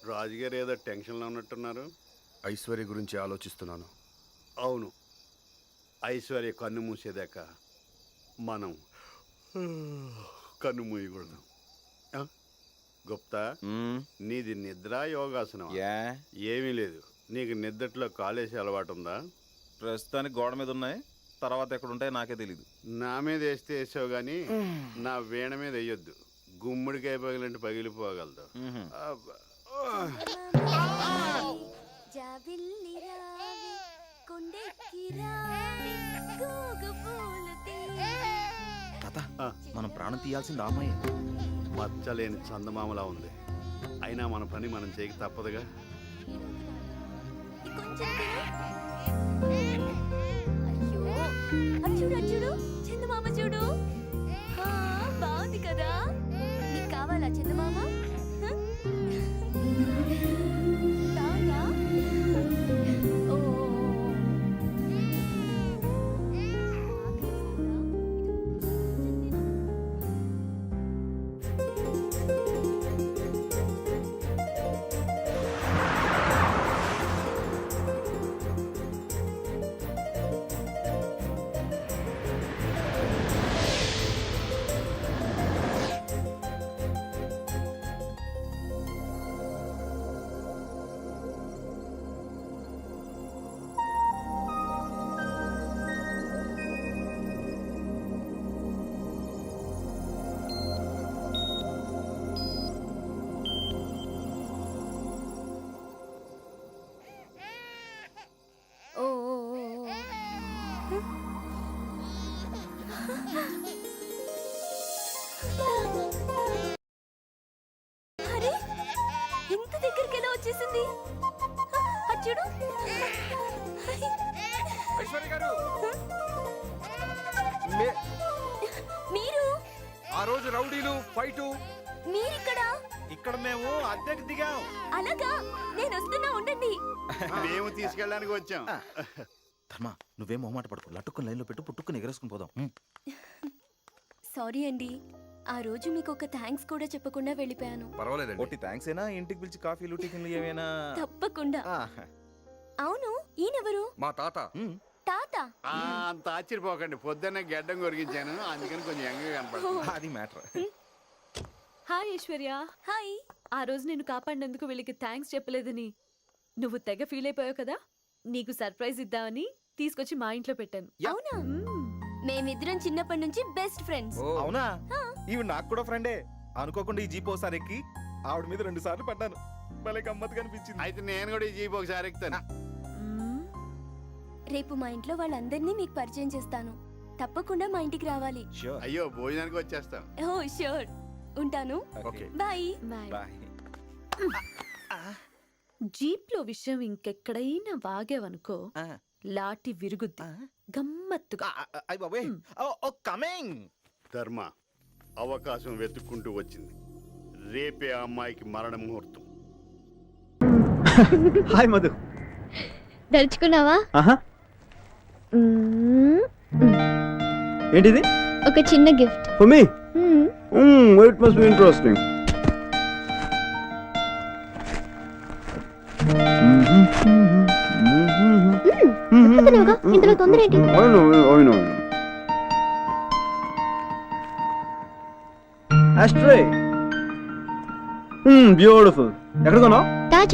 రాజుగారు ఏదో టెన్షన్లో ఉన్నట్టున్నారు. ఐశ్వర్య గురించి ఆలోచిస్తున్నాను. అవును, ఐశ్వర్య కన్ను మూసేదాకా మనం కన్ను మూయకూడదు. ఆ? గుప్తా, నీది నిద్ర యోగాసనం? ఏమీ లేదు. నీకు నిద్రలో కాలేసి అలవాటు ఉందా? ప్రస్తుతానికి గోడ మీద ఉన్నాయి, తర్వాత ఎక్కడ ఉంటాయో నాకే తెలీదు. నా మీద వేస్తే వేసావు కానీ నా వీణ మీద వేయొద్దు. గుమ్మడికాయ పగిలింటే పగిలిపోగలదు. మనం ప్రాణం తీయాల్సింది అమ్మాయి. మచ్చలేని చందమామలా ఉంది. అయినా మన పని మనం చేయక తప్పదుగా. చూడు చందమామ చూడు, బాగుంది కదా. నీకు కావాలా చందమామ? కావాలా? ఓ అరే, ఎంత దగ్గరికి ఎలా వచ్చేసింది? చూడు. మీరు ఆ రోజు రౌడీలు ఫైటు. మీరిక్కడ? ఇక్కడ మేము అద్దెకి దిగాం. అలాగా, నేను వస్తున్నా, ఉండండి. మేము తీసుకెళ్ళడానికి వచ్చాం. ధర్మ, నువ్వేం మొహమాట పడుకో. లట్టుకుని లైన్లో పెట్టు, పుట్టుకుని ఎగరేసుకుని పోదాం. సారీ అండి, ఆ రోజు మీకు ఒక థ్యాంక్స్ కూడా చెప్పకుండా వెళ్ళిపోయాను. పర్వాలేదండి. ఒకటి థ్యాంక్స్ అయినా, ఇంటికి పిలిచి కాఫీలు టిఫిన్లు ఏమైనా? తప్పకుండా. అవును, ఈయనెవరు? మా తాత. తాత? అంత ఆశ్చర్యపోకండి, పొద్దున్నే గడ్డం కొరిగించాను, అందుకని కొంచెం యంగ్గా కనపడుతుంది. అది మ్యాటర్. హాయ్ ఐశ్వర్య. హాయ్. ఆ రోజు నేను కాపాడినందుకు వీళ్ళకి థ్యాంక్స్ చెప్పలేదని నువ్వు తెగ ఫీల్ అయిపోయావు కదా. నీకు సర్ప్రైజ్ ఇద్దామని తీసుకొచ్చి మా ఇంట్లో పెట్టాను. అవునా? మేమిద్దరం చిన్నప్పటి నుంచి బెస్ట్ ఫ్రెండ్స్. అవునా? ఇవి నాకు కూడా ఫ్రెండే. అనుకోకుండా ఈ జీప్ ఒకసారి ఎక్కి ఆవిడ మీద 2 సార్లు పడ్డాను. భలే గమ్మత్తుగా అనిపించింది. అయితే నేను కూడా ఈ జీప్ ఒకసారి ఎక్కుతాను. రేపు మా ఇంట్లో వాళ్ళందరినీ మీకు పరిచయం చేస్తాను. తప్పకుండా మా ఇంటికి రావాలి. అయ్యో, భోజనానికి వచ్చేస్తాం. ఓ ష్యూర్. ఉంటాను. బాయ్. బాయ్. జీప్ లో విషయం ఇంకెక్కడైనా వాగేవనుకో, లాటి విరుగుద్ది గమ్మత్తుగా. ధర్మ, అవకాశం వెతుక్కుంటూ వచ్చింది. రేపే ఆ అమ్మాయికి మరణ ముహూర్తం. హాయ్ మధు. దర్చుకున్నావా? ఏంటిది? ఒక చిన్న gift for me. It must be interesting. ఇందులో తొందర ఏంటి? బ్యూటిఫుల్. ఎక్కడ కొన్నావు?